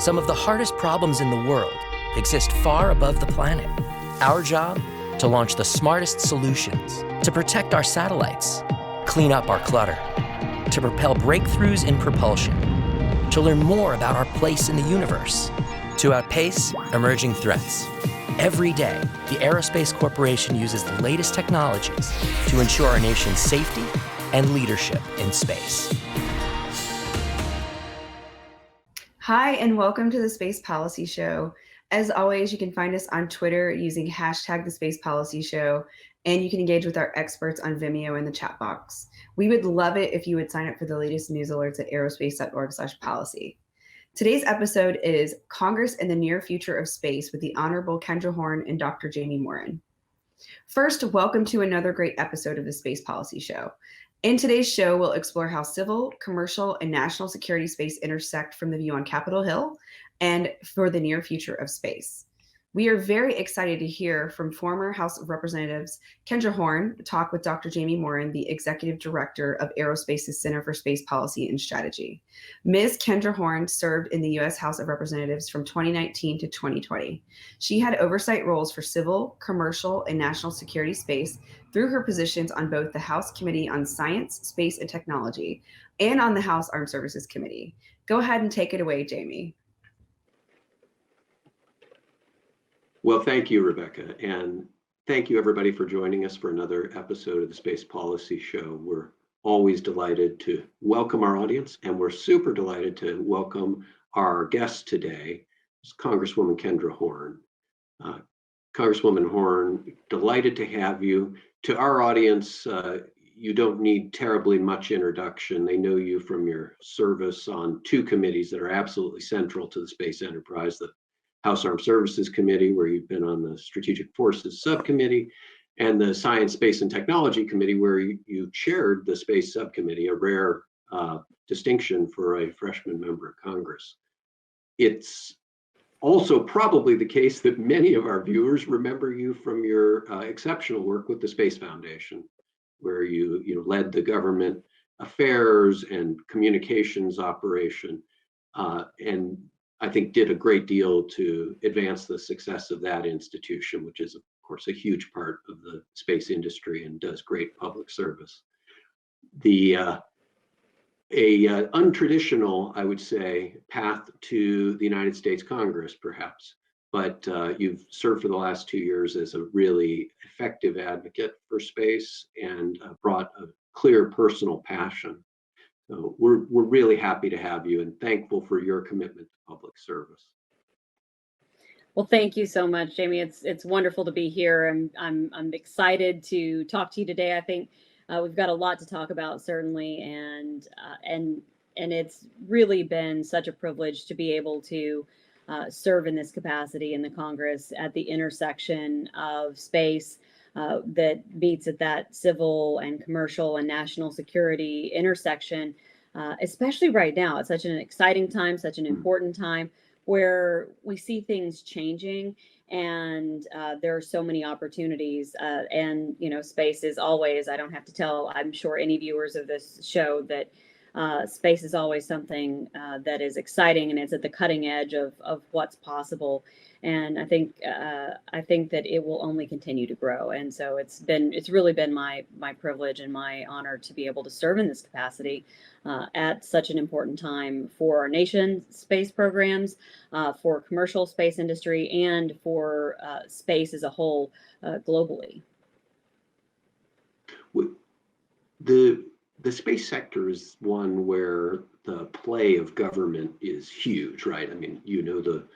Some of the hardest problems in the world exist far above the planet. Our job? To launch the smartest solutions, to protect our satellites, clean up our clutter, to propel breakthroughs in propulsion, to learn more about our place in the universe, to outpace emerging threats. Every day, the Aerospace Corporation uses the latest technologies to ensure our nation's safety and leadership in space. Hi, and welcome to the Space Policy Show. As always, you can find us on Twitter using hashtag the Space Policy Show, and you can engage with our experts on Vimeo in the chat box. We would love it if you would sign up for the latest news alerts at aerospace.org/policy. Today's episode is Congress and the Near Future of Space with the Honorable Kendra Horn and Dr. Jamie Morin. First, welcome to another great episode of the Space Policy Show. In today's show, we'll explore how civil, commercial, and national security space intersect from the view on Capitol Hill and for the near future of space. We are very excited to hear from former House of Representatives Kendra Horn talk with Dr. Jamie Morin, the Executive Director of Aerospace's Center for Space Policy and Strategy. Ms. Kendra Horn served in the U.S. House of Representatives from 2019 to 2020. She had oversight roles for civil, commercial, and national security space through her positions on both the House Committee on Science, Space, and Technology and on the House Armed Services Committee. Go ahead and take it away, Jamie. Well, thank you, Rebecca, and thank you everybody for joining us for another episode of the Space Policy Show. We're always delighted to welcome our audience, and we're super delighted to welcome our guest today, Congresswoman Kendra Horn. Congresswoman Horn, delighted to have you. To our audience, you don't need terribly much introduction. They know you from your service on two committees that are absolutely central to the space enterprise, the House Armed Services Committee, where you've been on the Strategic Forces Subcommittee, and the Science, Space, and Technology Committee, where you chaired the Space Subcommittee, a rare distinction for a freshman member of Congress. It's also probably the case that many of our viewers remember you from your exceptional work with the Space Foundation, where you led the government affairs and communications operation, and I think did a great deal to advance the success of that institution, which is, of course, a huge part of the space industry and does great public service. A untraditional, I would say, path to the United States Congress, perhaps, but you've served for the last 2 years as a really effective advocate for space and brought a clear personal passion. So we're really happy to have you and thankful for your commitment to public service. Well, thank you so much, Jamie. It's wonderful to be here. I'm excited to talk to you today. I think we've got a lot to talk about, certainly, and it's really been such a privilege to be able to serve in this capacity in the Congress at the intersection of space that meets at that civil and commercial and national security intersection, especially right now. It's such an exciting time, such an important time where we see things changing, and there are so many opportunities. And, space is always, I don't have to tell, I'm sure any viewers of this show that space is always something that is exciting, and it's at the cutting edge of what's possible. And I think that it will only continue to grow. And so it's really been my privilege and my honor to be able to serve in this capacity at such an important time for our nation's space programs, for commercial space industry, and for space as a whole globally. The space sector is one where the play of government is huge, right? I mean, the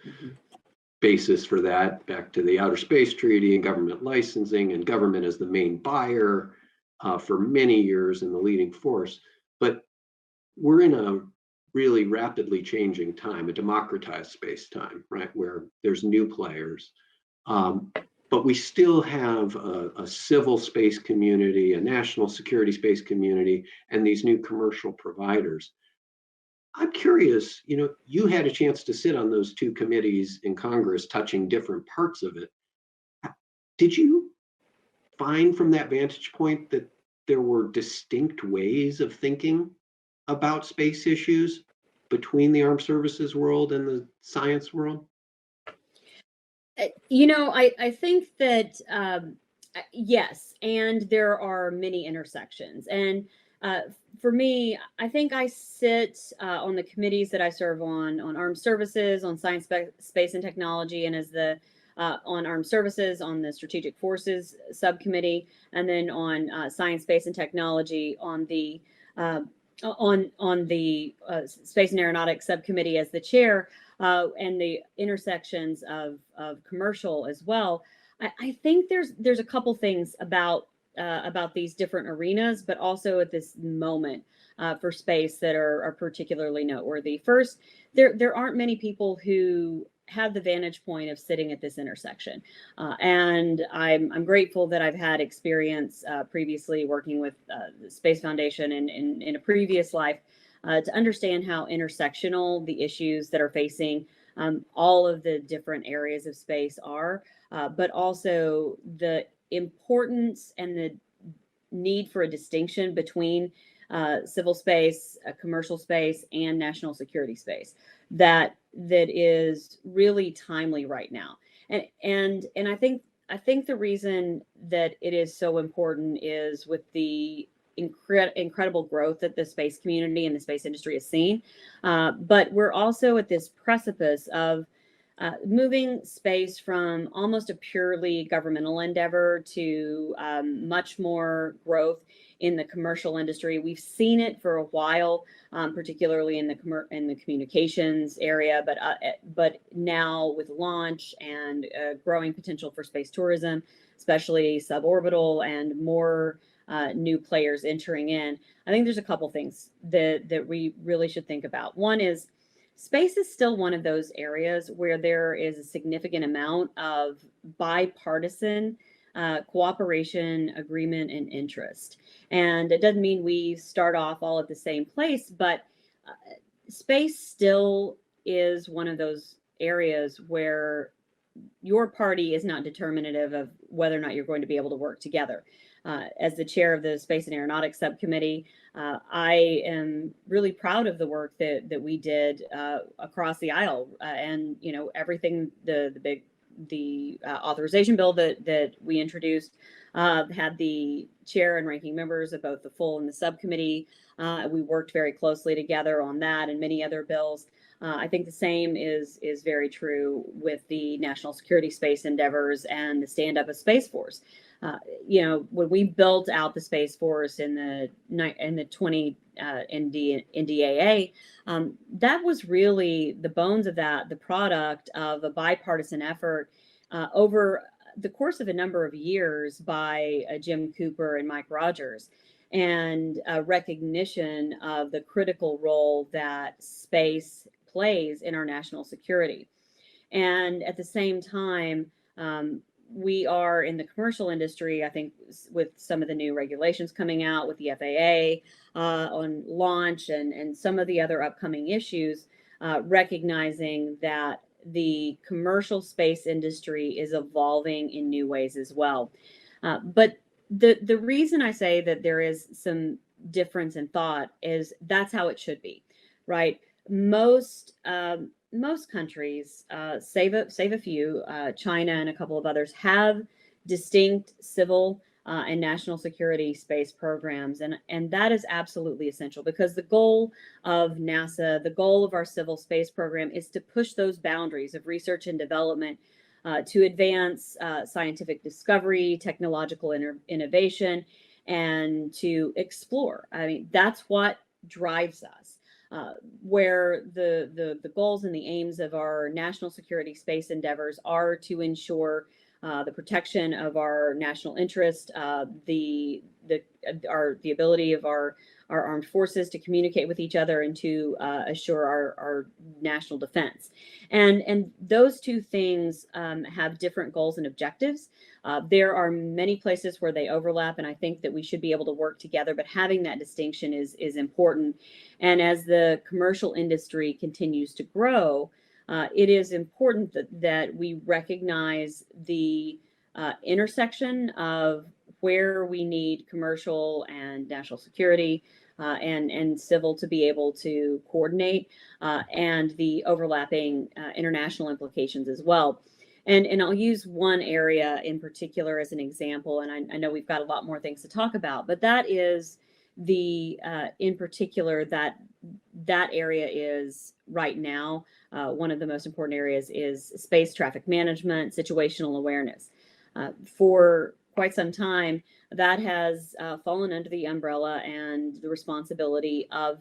basis for that back to the Outer Space Treaty and government licensing, and government as the main buyer for many years and the leading force. But we're in a really rapidly changing time, a democratized space time, right, where there's new players. But we still have a civil space community, a national security space community, and these new commercial providers. I'm curious, you had a chance to sit on those two committees in Congress touching different parts of it. Did you find from that vantage point that there were distinct ways of thinking about space issues between the armed services world and the science world? I think that yes, and there are many intersections. And for me, I think I sit on the committees that I serve on armed services, on science, space, and technology, and as the on armed services, on the strategic forces subcommittee, and then on science, space, and technology on the space and aeronautics subcommittee as the chair, and the intersections of commercial as well. I think there's a couple things about these different arenas, but also at this moment for space that are particularly noteworthy. First, there aren't many people who have the vantage point of sitting at this intersection, and I'm grateful that I've had experience previously working with the Space Foundation in a previous life to understand how intersectional the issues that are facing all of the different areas of space are, but also the importance and the need for a distinction between civil space, commercial space, and national security space that is really timely right now. And I think the reason that it is so important is with the incredible growth that the space community and the space industry has seen. But we're also at this precipice of moving space from almost a purely governmental endeavor to much more growth in the commercial industry. We've seen it for a while, particularly in the communications area, but now with launch and growing potential for space tourism, especially suborbital and more new players entering in, I think there's a couple things that we really should think about. One is space is still one of those areas where there is a significant amount of bipartisan cooperation, agreement, and interest. And it doesn't mean we start off all at the same place, but space still is one of those areas where your party is not determinative of whether or not you're going to be able to work together. As the chair of the Space and Aeronautics Subcommittee, I am really proud of the work that we did across the aisle, and everything the authorization bill that we introduced had the chair and ranking members of both the full and the subcommittee. We worked very closely together on that and many other bills. I think the same is very true with the national security space endeavors and the stand up of Space Force. When we built out the Space Force in the 20 NDAA, that was really the bones of that, the product of a bipartisan effort over the course of a number of years by Jim Cooper and Mike Rogers, and a recognition of the critical role that space plays in our national security. And at the same time, we are in the commercial industry, I think, with some of the new regulations coming out with the FAA on launch and some of the other upcoming issues, recognizing that the commercial space industry is evolving in new ways as well. But the reason I say that there is some difference in thought is that's how it should be, right? Most countries, save a few, China and a couple of others, have distinct civil and national security space programs. And that is absolutely essential, because the goal of NASA, the goal of our civil space program, is to push those boundaries of research and development to advance scientific discovery, technological innovation, and to explore. I mean, that's what drives us. Where the goals and the aims of our national security space endeavors are to ensure the protection of our national interest, the ability of our armed forces to communicate with each other and to assure our national defense. And those two things have different goals and objectives. There are many places where they overlap, and I think that we should be able to work together, but having that distinction is important. And as the commercial industry continues to grow, it is important that we recognize the intersection of where we need commercial and national security and civil to be able to coordinate, and the overlapping international implications as well. And I'll use one area in particular as an example, and I know we've got a lot more things to talk about, but that is in particular that area is right now one of the most important areas is space traffic management, situational awareness. For quite some time, that has fallen under the umbrella and the responsibility of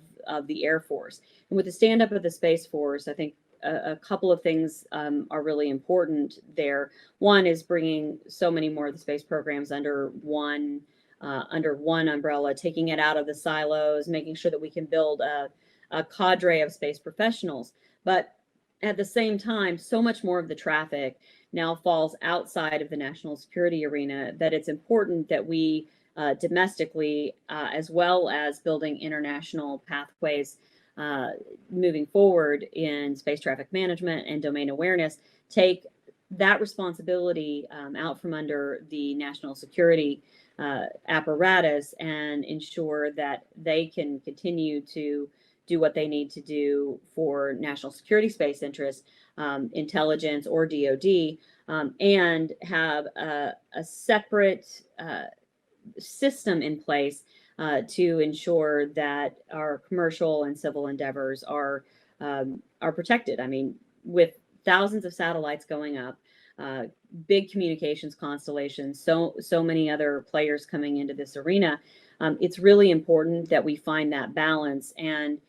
the Air Force. And with the stand up of the Space Force, I think a couple of things are really important there. One is bringing so many more of the space programs under one umbrella, taking it out of the silos, making sure that we can build a cadre of space professionals. But at the same time, so much more of the traffic now falls outside of the national security arena that it's important that we domestically, as well as building international pathways moving forward in space traffic management and domain awareness, take that responsibility out from under the national security apparatus and ensure that they can continue to do what they need to do for national security space interests, intelligence or DOD, and have a separate system in place to ensure that our commercial and civil endeavors are protected. I mean, with thousands of satellites going up, big communications constellations, so many other players coming into this arena, it's really important that we find that balance and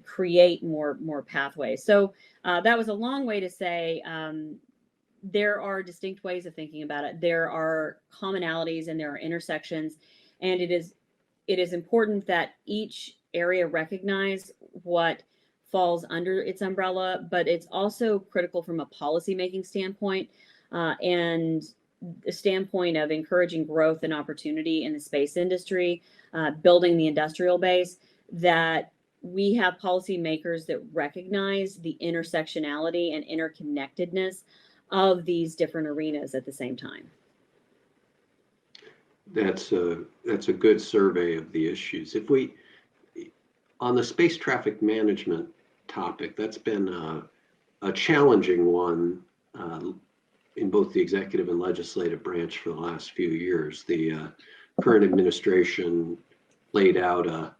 create more pathways. So that was a long way to say there are distinct ways of thinking about it. There are commonalities and there are intersections, and it is important that each area recognize what falls under its umbrella, but it's also critical from a policymaking standpoint and the standpoint of encouraging growth and opportunity in the space industry, building the industrial base, that we have policymakers that recognize the intersectionality and interconnectedness of these different arenas at the same time. That's a good survey of the issues. If we, on the space traffic management topic, that's been a challenging one in both the executive and legislative branch for the last few years. The current administration laid out a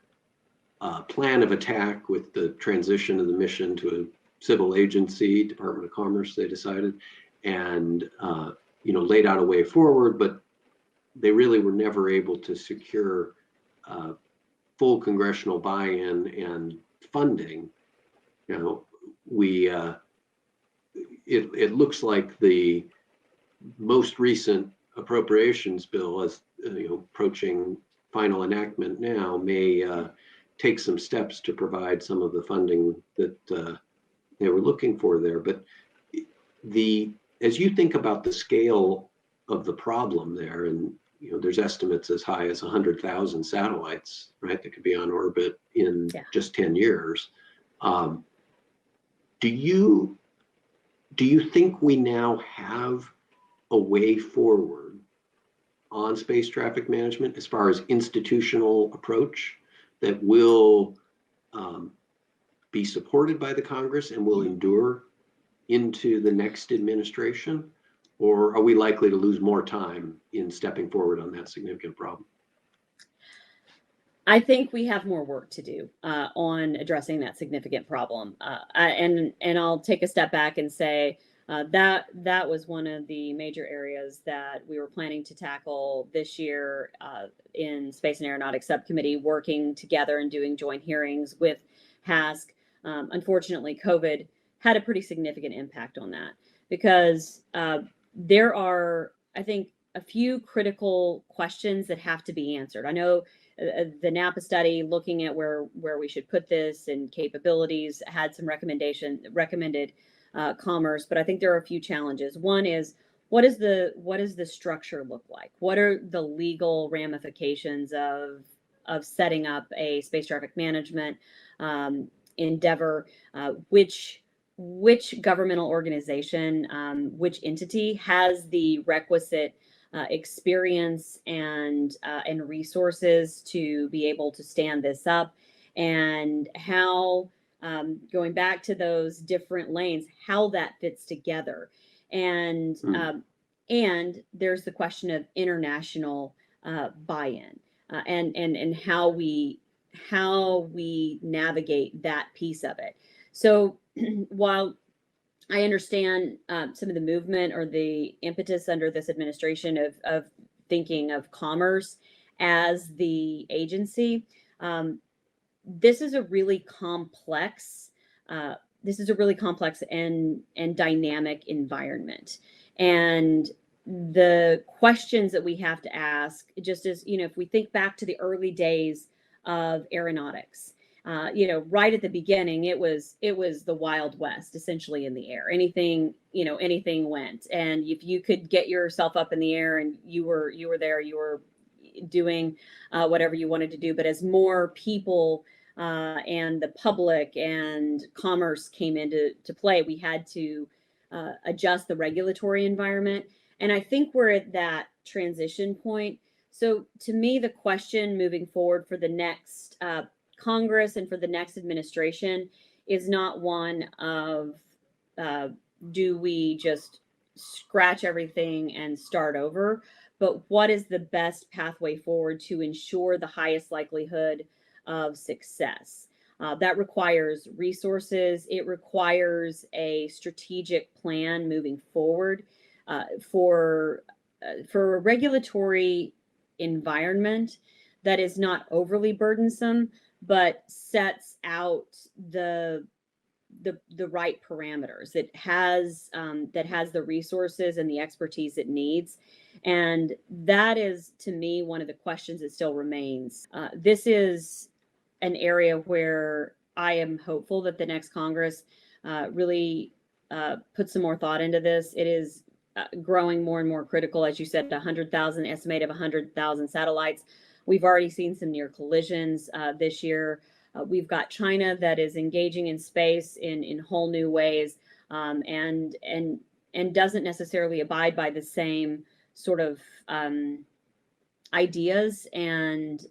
plan of attack with the transition of the mission to a civil agency, Department of Commerce, they decided, and laid out a way forward, but they really were never able to secure full congressional buy-in and funding. It looks like the most recent appropriations bill, as approaching final enactment now, may take some steps to provide some of the funding that they were looking for there. But as you think about the scale of the problem there, and there's estimates as high as 100,000 satellites, right, that could be on orbit in just 10 years. Do you think we now have a way forward on space traffic management as far as institutional approach that will be supported by the Congress and will endure into the next administration? Or are we likely to lose more time in stepping forward on that significant problem? I think we have more work to do on addressing that significant problem. And I'll take a step back and say that was one of the major areas that we were planning to tackle this year in Space and Aeronautics Subcommittee, working together and doing joint hearings with HASC. Unfortunately, COVID had a pretty significant impact on that because there are, I think, a few critical questions that have to be answered. I know the NAPA study looking at where we should put this and capabilities had some recommended commerce, but I think there are a few challenges. One is, what does the structure look like? What are the legal ramifications of setting up a space traffic management endeavor? Which governmental organization, which entity has the requisite experience and resources to be able to stand this up, and how going back to those different lanes, how that fits together. And and there's the question of international buy-in, and how we navigate that piece of it. So while I understand some of the movement or the impetus under this administration of thinking of commerce as the agency, this is a really complex and dynamic environment. And the questions that we have to ask, just as, if we think back to the early days of aeronautics, right at the beginning, it was the Wild West, essentially, in the air. Anything went. And if you could get yourself up in the air and you were there, you were doing whatever you wanted to do. But as more people and the public and commerce came into play, we had to adjust the regulatory environment. And I think we're at that transition point. So to me, the question moving forward for the next Congress and for the next administration is not one of do we just scratch everything and start over, but what is the best pathway forward to ensure the highest likelihood of success. That requires resources. It requires a strategic plan moving forward for a regulatory environment that is not overly burdensome, but sets out the right parameters, that has the resources and the expertise it needs. And that is, to me, one of the questions that still remains. This is an area where I am hopeful that the next Congress really puts some more thought into this. It is growing more and more critical. As you said, 100,000, estimate of 100,000 satellites. We've already seen some near collisions this year. We've got China that is engaging in space in whole new ways, and doesn't necessarily abide by the same sort of ideas and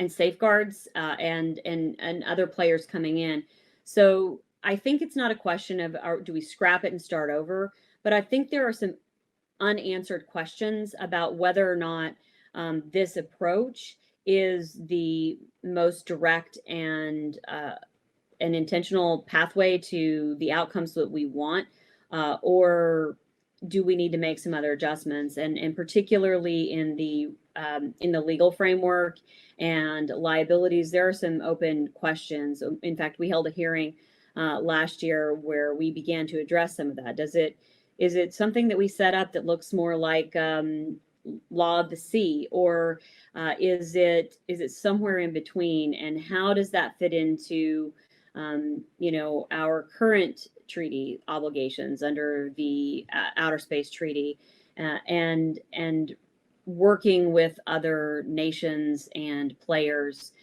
safeguards and other players coming in. So I think it's not a question of do we scrap it and start over, but I think there are some unanswered questions about whether or not this approach is the most direct and an intentional pathway to the outcomes that we want, or do we need to make some other adjustments? And particularly in the legal framework and liabilities, there are some open questions. In fact, we held a hearing last year where we began to address some of that. Is it something that we set up that looks more like law of the sea, or is it somewhere in between? And how does that fit into our current treaty obligations under the Outer Space Treaty, and working with other nations and players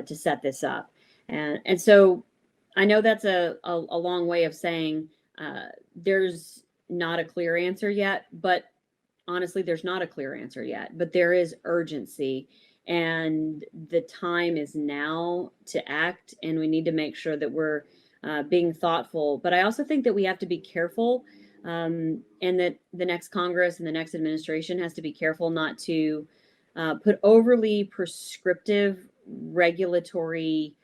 to set this up? And so I know that's a long way of saying there's not a clear answer yet, but honestly, there's not a clear answer yet, but there is urgency, and the time is now to act, and we need to make sure that we're being thoughtful. But I also think that we have to be careful, and that the next Congress and the next administration has to be careful not to put overly prescriptive regulatory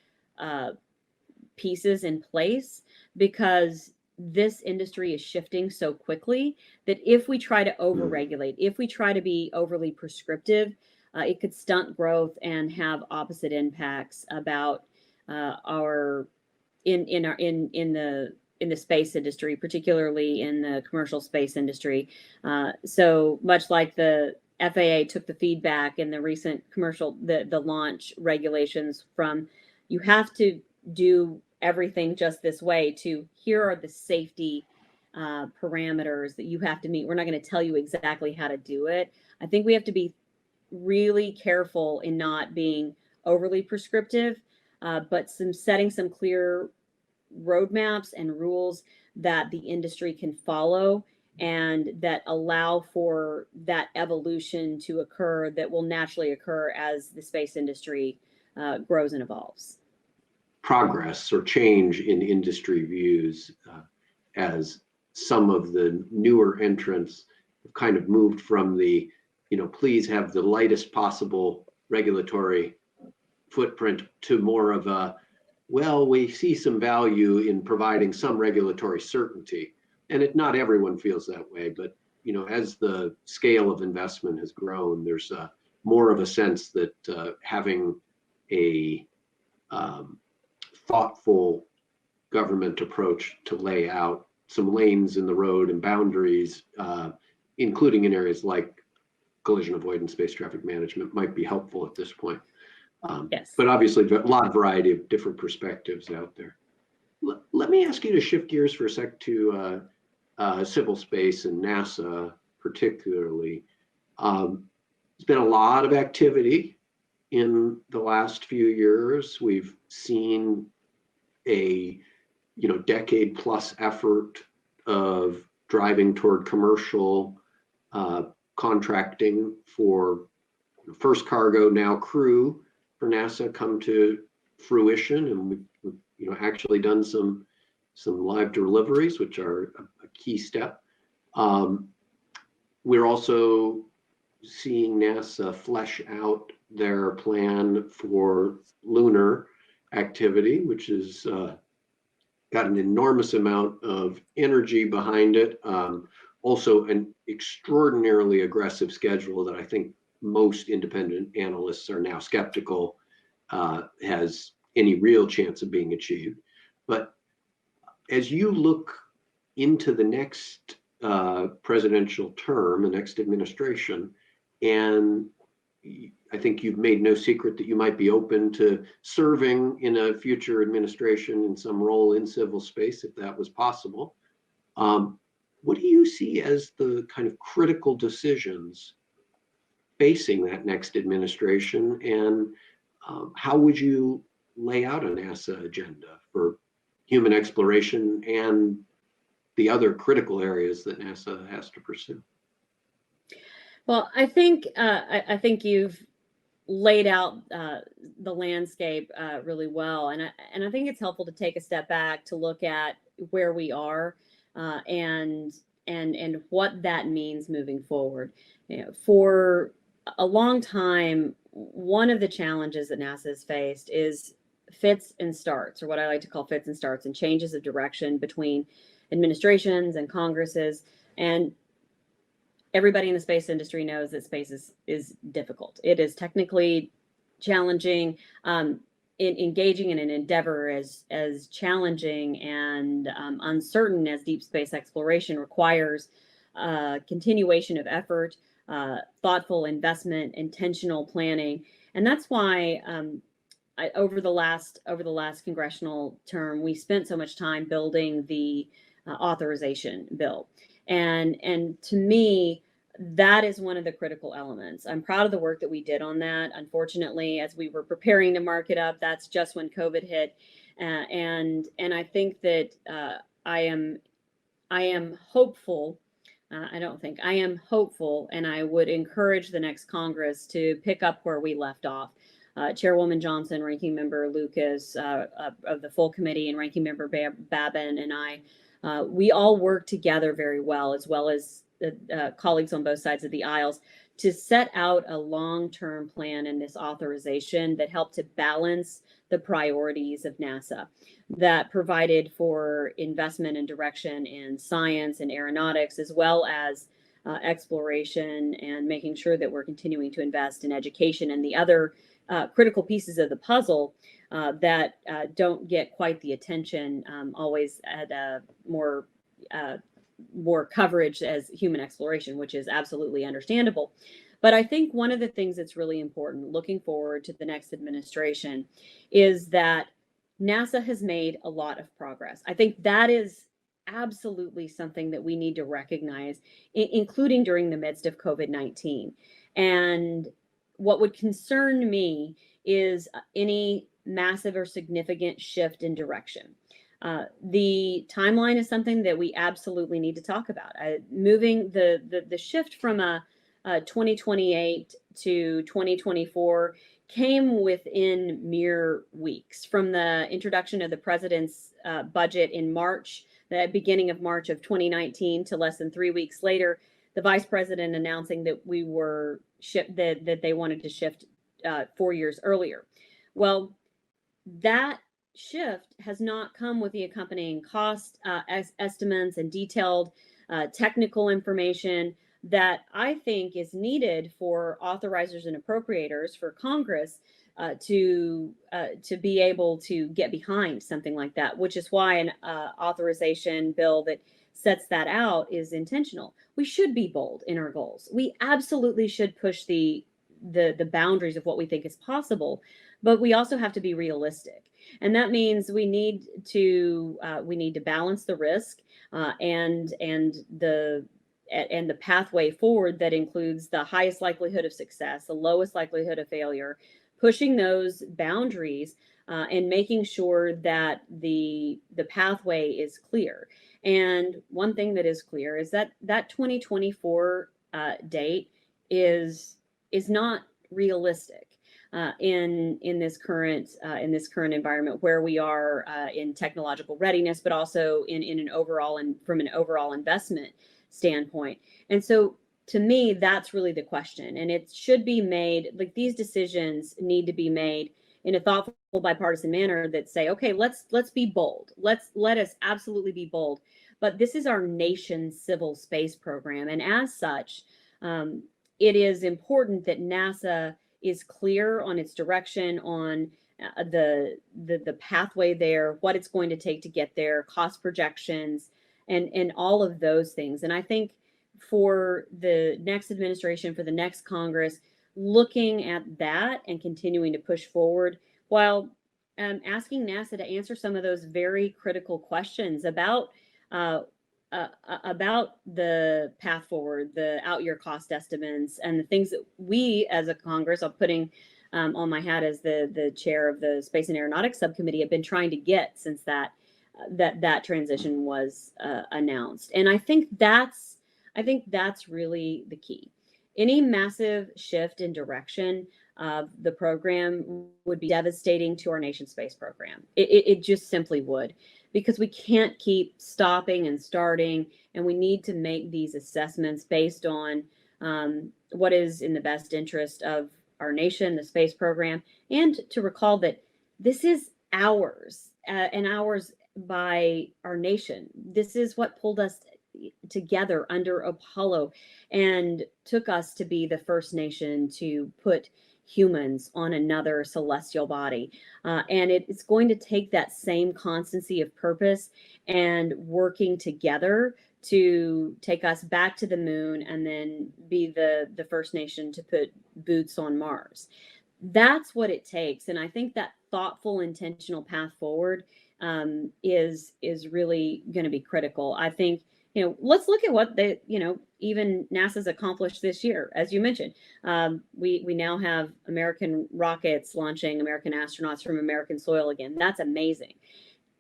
pieces in place, because this industry is shifting so quickly that if we try to overregulate, if we try to be overly prescriptive, it could stunt growth and have opposite impacts about in the space industry, particularly in the commercial space industry. So much like the FAA took the feedback in the recent the launch regulations from, you have to do everything just this way, to here are the safety parameters that you have to meet. We're not going to tell you exactly how to do it. I think we have to be really careful in not being overly prescriptive, but setting some clear roadmaps and rules that the industry can follow, and that allow for that evolution to occur that will naturally occur as the space industry grows and evolves. Progress or change in industry views as some of the newer entrants have kind of moved from the, please have the lightest possible regulatory footprint to more of a, well, we see some value in providing some regulatory certainty. And not everyone feels that way, but as the scale of investment has grown, there's more of a sense that having a thoughtful government approach to lay out some lanes in the road and boundaries, including in areas like collision avoidance, space traffic management, might be helpful at this point. Yes. But obviously, a lot of variety of different perspectives out there. Let me ask you to shift gears for a sec to civil space and NASA particularly. There's been a lot of activity in the last few years. We've seen a decade plus effort of driving toward commercial contracting for first cargo, now crew for NASA come to fruition, and we've actually done some live deliveries, which are a key step. We're also seeing NASA flesh out their plan for lunar activity, which has got an enormous amount of energy behind it. Also an extraordinarily aggressive schedule that I think most independent analysts are now skeptical has any real chance of being achieved. But as you look into the next presidential term, the next administration, and I think you've made no secret that you might be open to serving in a future administration in some role in civil space, if that was possible. What do you see as the kind of critical decisions facing that next administration, and how would you lay out a NASA agenda for human exploration and the other critical areas that NASA has to pursue? Well, I think you've laid out the landscape really well, and I think it's helpful to take a step back to look at where we are and what that means moving forward. For a long time, one of the challenges that NASA has faced is fits and starts, or what I like to call fits and starts, and changes of direction between administrations and Congresses. And everybody in the space industry knows that space is difficult. It is technically challenging. Engaging in an endeavor as challenging and uncertain as deep space exploration requires continuation of effort, thoughtful investment, intentional planning, and that's why over the last congressional term, we spent so much time building the authorization bill, and to me, that is one of the critical elements. I'm proud of the work that we did on that. Unfortunately, as we were preparing to mark it up, that's just when COVID hit, and I think that I am hopeful. I am hopeful, and I would encourage the next Congress to pick up where we left off. Chairwoman Johnson, Ranking Member Lucas of the full committee, and Ranking Member Babin and I, we all work together very well as colleagues on both sides of the aisles, to set out a long-term plan in this authorization that helped to balance the priorities of NASA, that provided for investment and direction in science and aeronautics, as well as exploration, and making sure that we're continuing to invest in education and the other critical pieces of the puzzle that don't get quite the attention always at more coverage as human exploration, which is absolutely understandable. But I think one of the things that's really important looking forward to the next administration is that NASA has made a lot of progress. I think that is absolutely something that we need to recognize, including during the midst of COVID-19. And what would concern me is any massive or significant shift in direction. The timeline is something that we absolutely need to talk about. Moving the shift from a 2028 to 2024 came within mere weeks from the introduction of the president's budget in March, the beginning of March of 2019, to less than 3 weeks later, the vice president announcing that we were that they wanted to shift 4 years earlier. Well, that shift has not come with the accompanying cost estimates and detailed technical information that I think is needed for authorizers and appropriators for Congress to be able to get behind something like that, which is why an authorization bill that sets that out is intentional. We should be bold in our goals. We absolutely should push the boundaries of what we think is possible, but we also have to be realistic. And that means we need to balance the risk and the pathway forward that includes the highest likelihood of success, the lowest likelihood of failure, pushing those boundaries and making sure that the pathway is clear. And one thing that is clear is that 2024 date is not realistic in this current environment where we are in technological readiness, but also in an overall and from an overall investment standpoint. And so to me, that's really the question. And it should be made, like, these decisions need to be made in a thoughtful, bipartisan manner that say, okay, let's be bold. Let us absolutely be bold. But this is our nation's civil space program. And as such, it is important that NASA is clear on its direction, on the pathway there, what it's going to take to get there, cost projections, and all of those things. And I think for the next administration, for the next Congress, looking at that and continuing to push forward while asking NASA to answer some of those very critical questions about the path forward, the out-year cost estimates, and the things that we as a Congress, I'm putting on my hat as the chair of the Space and Aeronautics Subcommittee, have been trying to get since that transition was announced. And I think that's really the key. Any massive shift in direction of the program would be devastating to our nation's space program. It just simply would, because we can't keep stopping and starting, and we need to make these assessments based on what is in the best interest of our nation, the space program, and to recall that this is ours and ours by our nation. This is what pulled us together under Apollo and took us to be the first nation to put humans on another celestial body. And it's going to take that same constancy of purpose and working together to take us back to the moon and then be the first nation to put boots on Mars. That's what it takes. And I think that thoughtful, intentional path forward is really going to be critical. I think, let's look at what even NASA's accomplished this year. As you mentioned, we now have American rockets launching American astronauts from American soil again. That's amazing.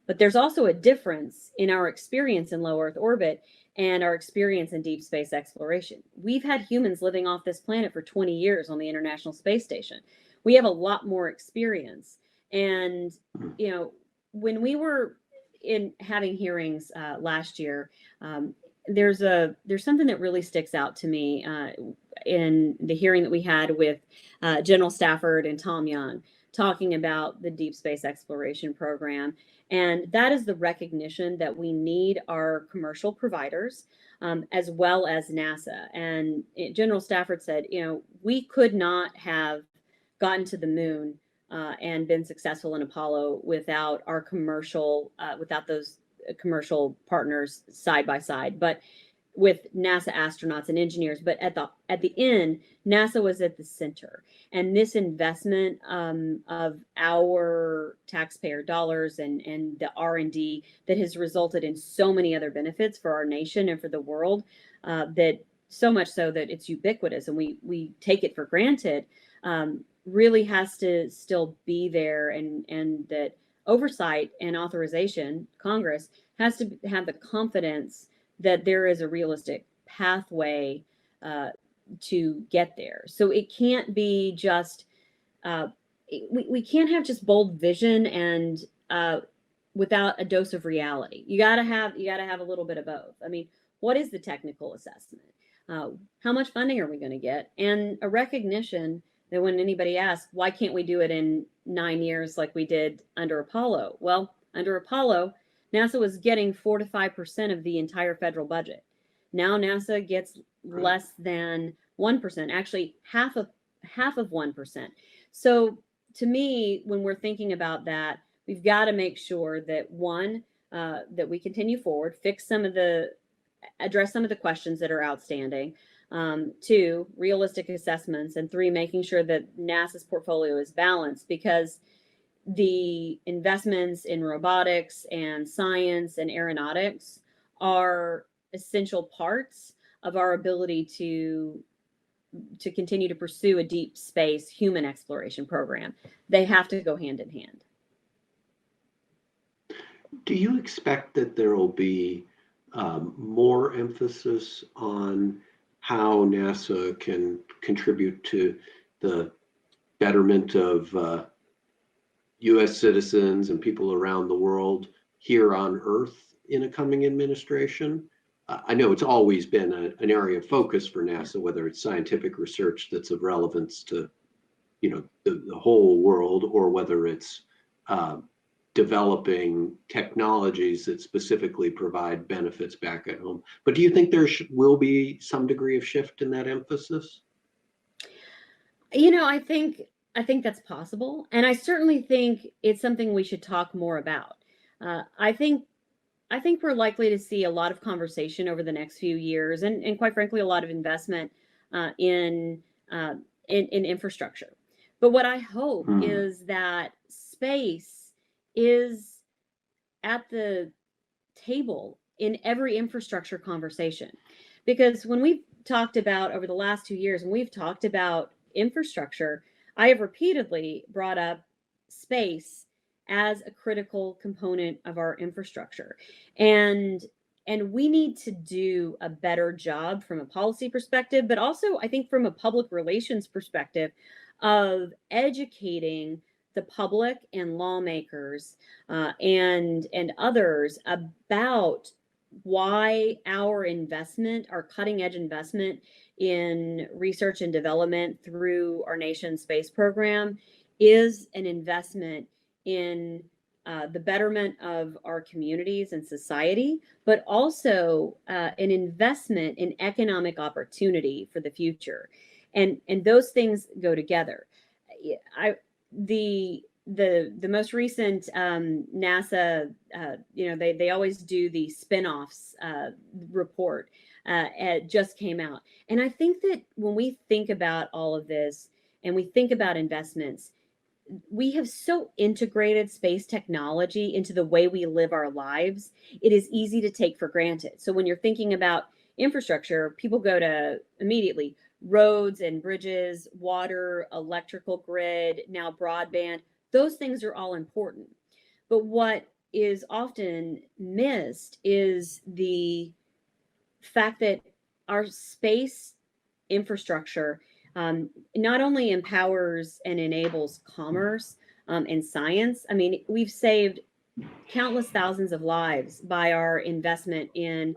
But there's also a difference in our experience in low Earth orbit and our experience in deep space exploration. We've had humans living off this planet for 20 years on the International Space Station. We have a lot more experience. And, when we were in having hearings last year, there's something that really sticks out to me in the hearing that we had with General Stafford and Tom Young talking about the deep space exploration program. And that is the recognition that we need our commercial providers as well as NASA. And General Stafford said, we could not have gotten to the moon and been successful in Apollo without our without those commercial partners side by side, but with NASA astronauts and engineers. But at the end, NASA was at the center, and this investment of our taxpayer dollars and the R&D that has resulted in so many other benefits for our nation and for the world, that so much so that it's ubiquitous and we take it for granted, really has to still be there, and that oversight and authorization, Congress has to have the confidence that there is a realistic pathway to get there. So it can't be just, we can't have just bold vision and without a dose of reality. You gotta have a little bit of both. I mean, what is the technical assessment? How much funding are we going to get? And a recognition that when anybody asks, why can't we do it in 9 years like we did under Apollo? Well, under Apollo, NASA was getting 4 to 5% of the entire federal budget. Now NASA gets less than 1%, actually half of 1%. So to me, when we're thinking about that, we've got to make sure that one, that we continue forward, address some of the questions that are outstanding. 2, realistic assessments, and 3, making sure that NASA's portfolio is balanced, because the investments in robotics and science and aeronautics are essential parts of our ability to continue to pursue a deep space human exploration program. They have to go hand in hand. Do you expect that there will be more emphasis on how NASA can contribute to the betterment of U.S. citizens and people around the world here on Earth in a coming administration? I know it's always been an area of focus for NASA, whether it's scientific research that's of relevance to, the whole world, or whether it's developing technologies that specifically provide benefits back at home. But do you think there will be some degree of shift in that emphasis? I think that's possible, and I certainly think it's something we should talk more about. I think we're likely to see a lot of conversation over the next few years, and quite frankly, a lot of investment in infrastructure. But what I hope is that space is at the table in every infrastructure conversation, because when we've talked about over the last 2 years, when we've talked about infrastructure, I have repeatedly brought up space as a critical component of our infrastructure. And we need to do a better job from a policy perspective, but also I think from a public relations perspective of educating the public and lawmakers and others about why our cutting edge investment in research and development through our nation's space program is an investment in the betterment of our communities and society, but also an investment in economic opportunity for the future. And those things go together. The most recent NASA, they always do the spin-offs report. It just came out. And I think that when we think about all of this and we think about investments, we have so integrated space technology into the way we live our lives, it is easy to take for granted. So when you're thinking about infrastructure, people go to immediately roads and bridges, water, electrical grid, now broadband. Those things are all important. But what is often missed is the fact that our space infrastructure not only empowers and enables commerce and science. I mean, we've saved countless thousands of lives by our investment in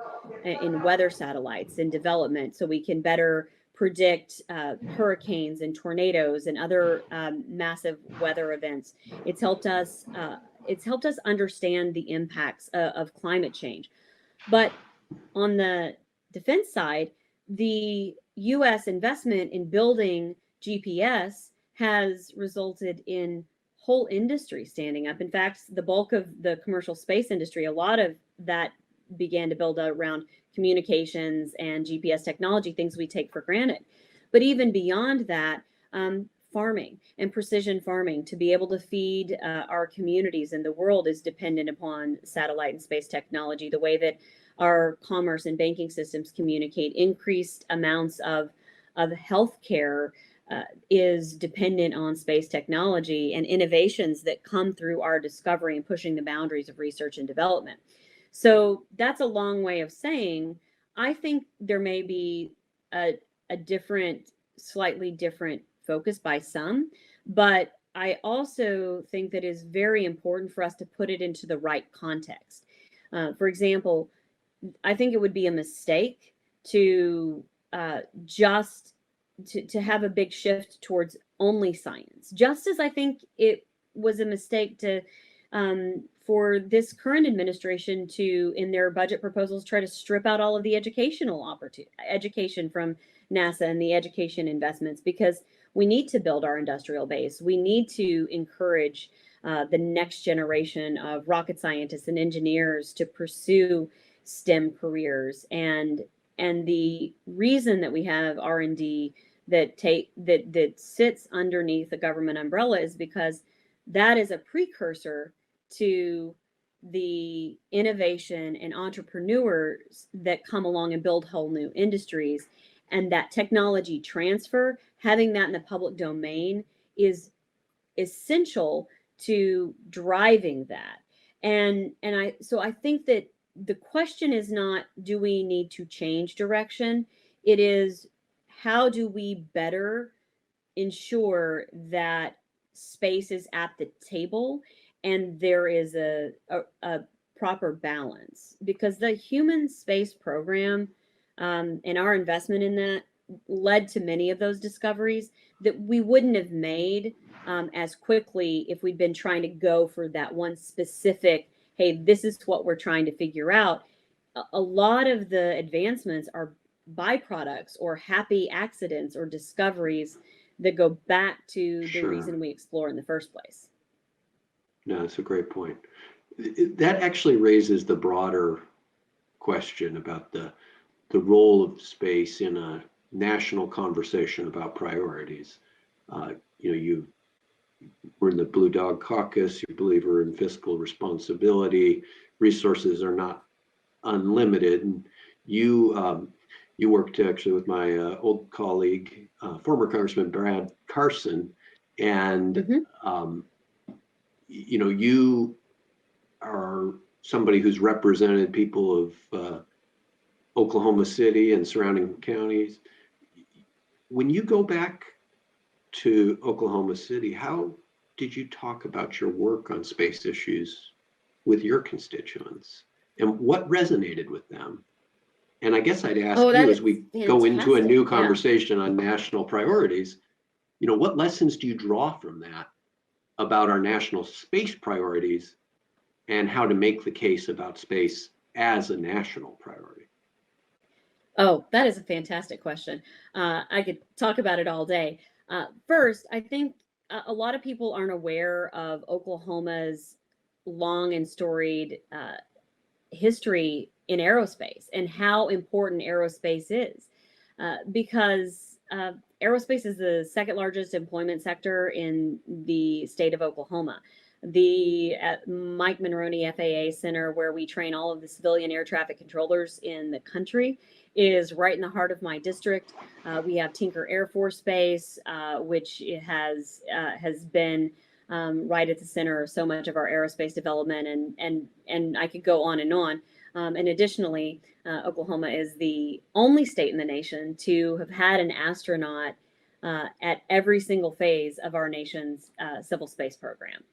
weather satellites and development, so we can better predict hurricanes and tornadoes and other massive weather events. It's helped us understand the impacts of climate change. But on the defense side, the U.S. investment in building GPS has resulted in whole industry standing up. In fact, the bulk of the commercial space industry, a lot of that began to build around communications and GPS technology, things we take for granted. But even beyond that, farming and precision farming, to be able to feed our communities and the world, is dependent upon satellite and space technology. The way that our commerce and banking systems communicate, increased amounts of healthcare is dependent on space technology and innovations that come through our discovery and pushing the boundaries of research and development. So that's a long way of saying, I think there may be a different, slightly different focus by some, but I also think that it's very important for us to put it into the right context. For example, I think it would be a mistake to just to have a big shift towards only science, just as I think it was a mistake to for this current administration to, in their budget proposals, try to strip out all of the education from NASA and the education investments, because we need to build our industrial base. We need to encourage the next generation of rocket scientists and engineers to pursue STEM careers. And the reason that we have R&D that sits underneath the government umbrella is because that is a precursor to the innovation and entrepreneurs that come along and build whole new industries. And that technology transfer, having that in the public domain, is essential to driving that. And I think that the question is not, do we need to change direction? It is, how do we better ensure that space is at the table and there is a proper balance? Because the human space program and our investment in that led to many of those discoveries that we wouldn't have made as quickly if we'd been trying to go for that one specific, hey, this is what we're trying to figure out. A lot of the advancements are byproducts or happy accidents or discoveries that go back to the Sure. reason we explore in the first place. No, that's a great point. That actually raises the broader question about the role of space in a national conversation about priorities. You were in the Blue Dog Caucus, you believe we're in fiscal responsibility, resources are not unlimited. And you worked actually with my old colleague, former Congressman Brad Carson, and you are somebody who's represented people of Oklahoma City and surrounding counties. When you go back to Oklahoma City, how did you talk about your work on space issues with your constituents, and what resonated with them? And I guess I'd ask you, as we go into a new conversation on national priorities, what lessons do you draw from that about our national space priorities and how to make the case about space as a national priority? Oh, that is a fantastic question. I could talk about it all day. First, I think a lot of people aren't aware of Oklahoma's long and storied history in aerospace and how important aerospace is, because aerospace is the second largest employment sector in the state of Oklahoma. The Mike Monroney FAA Center, where we train all of the civilian air traffic controllers in the country, is right in the heart of my district. We have Tinker Air Force Base, which has been right at the center of so much of our aerospace development, and I could go on and on. And additionally, Oklahoma is the only state in the nation to have had an astronaut at every single phase of our nation's civil space program.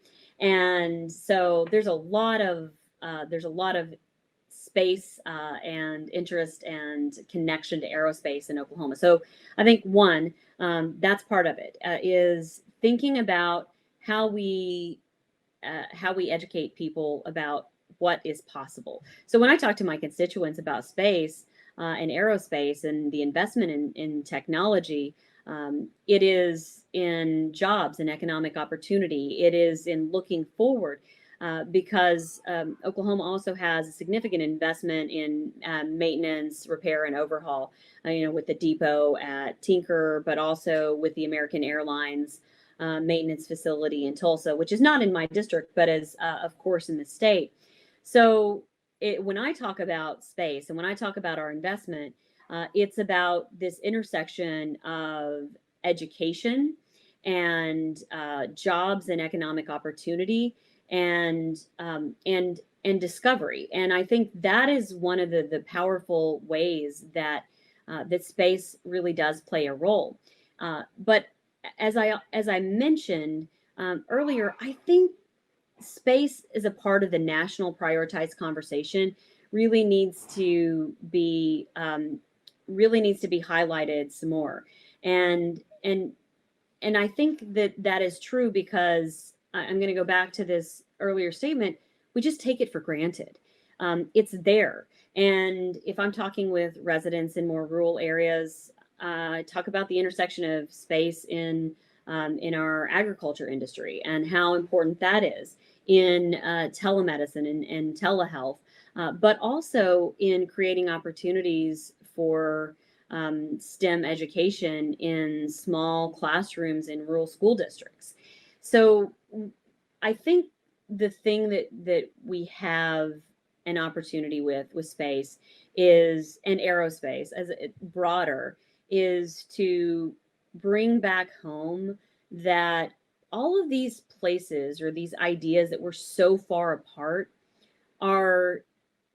And so there's a lot of space and interest and connection to aerospace in Oklahoma. So I think one, that's part of it, is thinking about how we educate people about what is possible. So when I talk to my constituents about space and aerospace and the investment in technology, it is in jobs and economic opportunity. It is in looking forward, because Oklahoma also has a significant investment in maintenance, repair, and overhaul, with the depot at Tinker, but also with the American Airlines maintenance facility in Tulsa, which is not in my district, but is, of course, in the state. So when I talk about space and when I talk about our investment, it's about this intersection of education and jobs and economic opportunity and discovery. And I think that is one of the powerful ways that that space really does play a role. But as I mentioned earlier, I think space is a part of the national prioritized conversation. Really needs to be highlighted some more. And I think that is true because I'm going to go back to this earlier statement. We just take it for granted. It's there. And if I'm talking with residents in more rural areas, I talk about the intersection of space in our agriculture industry and how important that is in telemedicine and telehealth, but also in creating opportunities for STEM education in small classrooms in rural school districts. So I think the thing that we have an opportunity with space is, and aerospace as it broader, is to bring back home that all of these places or these ideas that were so far apart are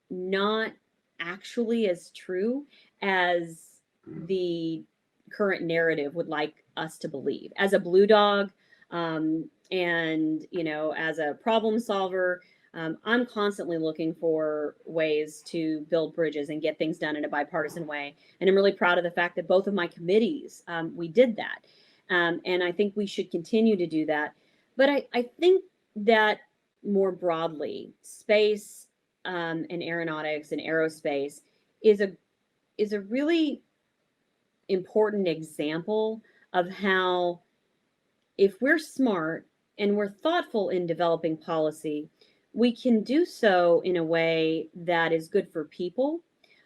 not actually as true as the current narrative would like us to believe. As a blue dog, and as a problem solver, I'm constantly looking for ways to build bridges and get things done in a bipartisan way. And I'm really proud of the fact that both of my committees, we did that. And I think we should continue to do that. But I think that more broadly, space and aeronautics and aerospace is a really important example of how, if we're smart and we're thoughtful in developing policy, we can do so in a way that is good for people,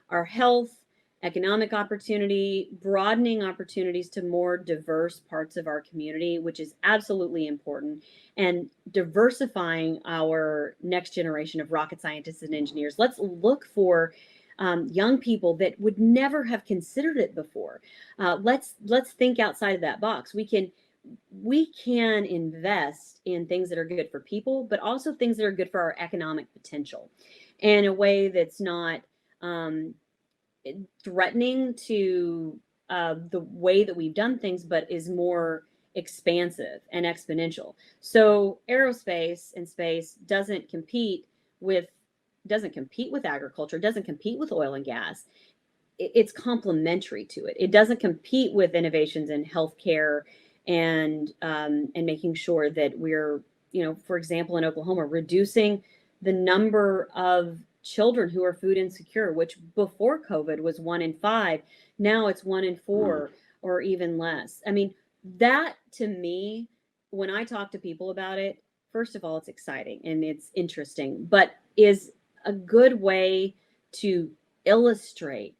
our health, economic opportunity, broadening opportunities to more diverse parts of our community, which is absolutely important, and diversifying our next generation of rocket scientists and engineers. Let's look for young people that would never have considered it before. Let's think outside of that box. We can invest in things that are good for people, but also things that are good for our economic potential in a way that's not threatening to the way that we've done things, but is more expansive and exponential. So aerospace and space doesn't compete with agriculture, doesn't compete with oil and gas. It's complementary to it. It doesn't compete with innovations in healthcare and making sure that we're, for example, in Oklahoma, reducing the number of children who are food insecure, which before COVID was 1 in 5. Now it's 1 in 4 or even less. I mean, that to me, when I talk to people about it, first of all, it's exciting and it's interesting, but is a good way to illustrate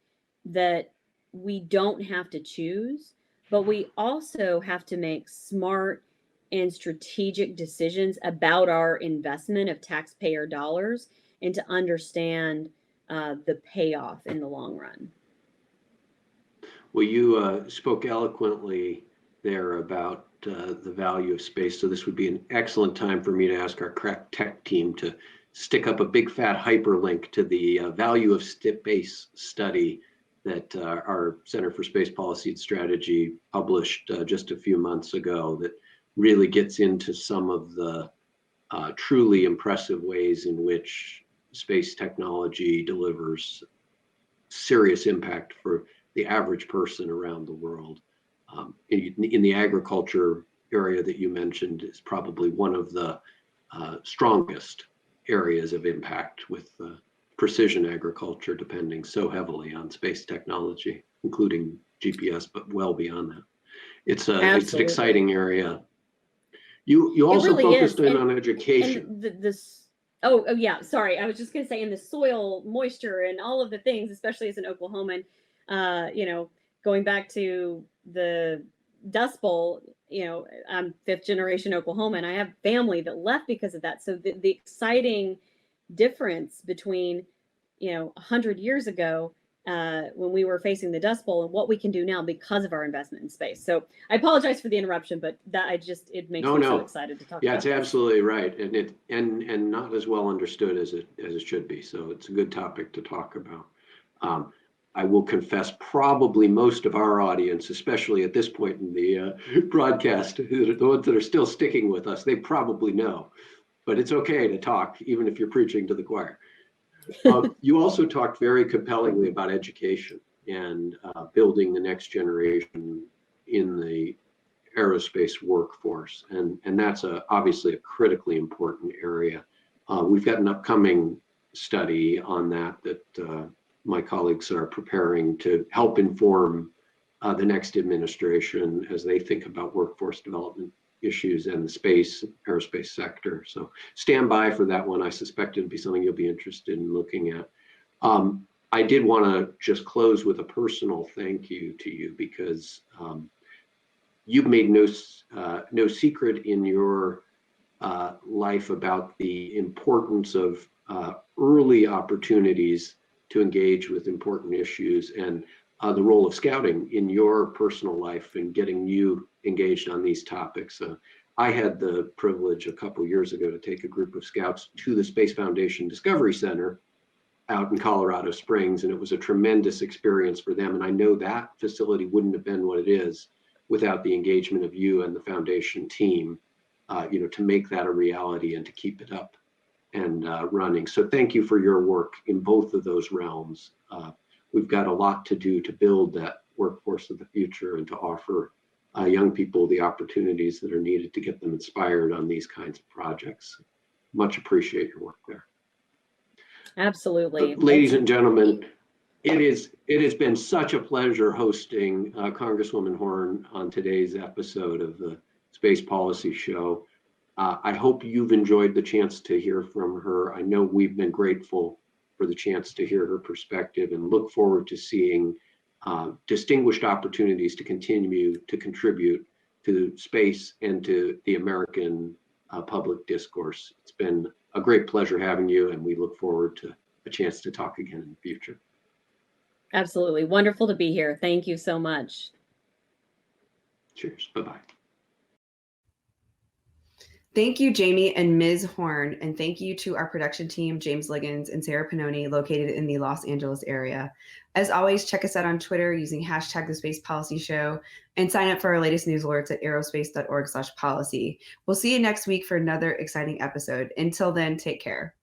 that we don't have to choose, but we also have to make smart and strategic decisions about our investment of taxpayer dollars and to understand the payoff in the long run. Well, you spoke eloquently there about the value of space. So this would be an excellent time for me to ask our crack tech team to stick up a big fat hyperlink to the value of space study that our Center for Space Policy and Strategy published just a few months ago, that really gets into some of the truly impressive ways in which space technology delivers serious impact for the average person around the world. In the agriculture area that you mentioned is probably one of the strongest areas of impact, with precision agriculture depending so heavily on space technology, including GPS, but well beyond that. It's an exciting area. You also really focused in on education. And oh yeah, sorry. I was just going to say, in the soil moisture and all of the things, especially as an Oklahoman, going back to the Dust Bowl, I'm 5th generation Oklahoman. I have family that left because of that. So the exciting difference between, 100 years ago when we were facing the Dust Bowl and what we can do now because of our investment in space. So I apologize for the interruption, but it makes me so excited to talk about Yeah, it's absolutely right. And not as well understood as it should be. So it's a good topic to talk about. I will confess, probably most of our audience, especially at this point in the broadcast, the ones that are still sticking with us, they probably know. But it's okay to talk, even if you're preaching to the choir. You also talked very compellingly about education and building the next generation in the aerospace workforce. And that's obviously a critically important area. We've got an upcoming study on that my colleagues are preparing to help inform the next administration as they think about workforce development issues and the aerospace sector. So stand by for that one. I suspect it'll be something you'll be interested in looking at. I did want to just close with a personal thank you to you because you've made no secret in your life about the importance of early opportunities to engage with important issues and the role of scouting in your personal life and getting you engaged on these topics. I had the privilege a couple years ago to take a group of scouts to the Space Foundation Discovery Center out in Colorado Springs, and it was a tremendous experience for them. And I know that facility wouldn't have been what it is without the engagement of you and the foundation team, to make that a reality and to keep it up and running. So thank you for your work in both of those realms. We've got a lot to do to build that workforce of the future and to offer young people the opportunities that are needed to get them inspired on these kinds of projects. Much appreciate your work there. Absolutely. Ladies and gentlemen, it has been such a pleasure hosting Congresswoman Horn on today's episode of the Space Policy Show. I hope you've enjoyed the chance to hear from her. I know we've been grateful for the chance to hear her perspective and look forward to seeing distinguished opportunities to continue to contribute to space and to the American public discourse. It's been a great pleasure having you, and we look forward to a chance to talk again in the future. Absolutely. Wonderful to be here. Thank you so much. Cheers. Bye-bye. Thank you, Jamie and Ms. Horn, and thank you to our production team, James Liggins and Sarah Pannoni, located in the Los Angeles area. As always, check us out on Twitter using hashtag The Space Policy Show and sign up for our latest news alerts at aerospace.org/policy. We'll see you next week for another exciting episode. Until then, take care.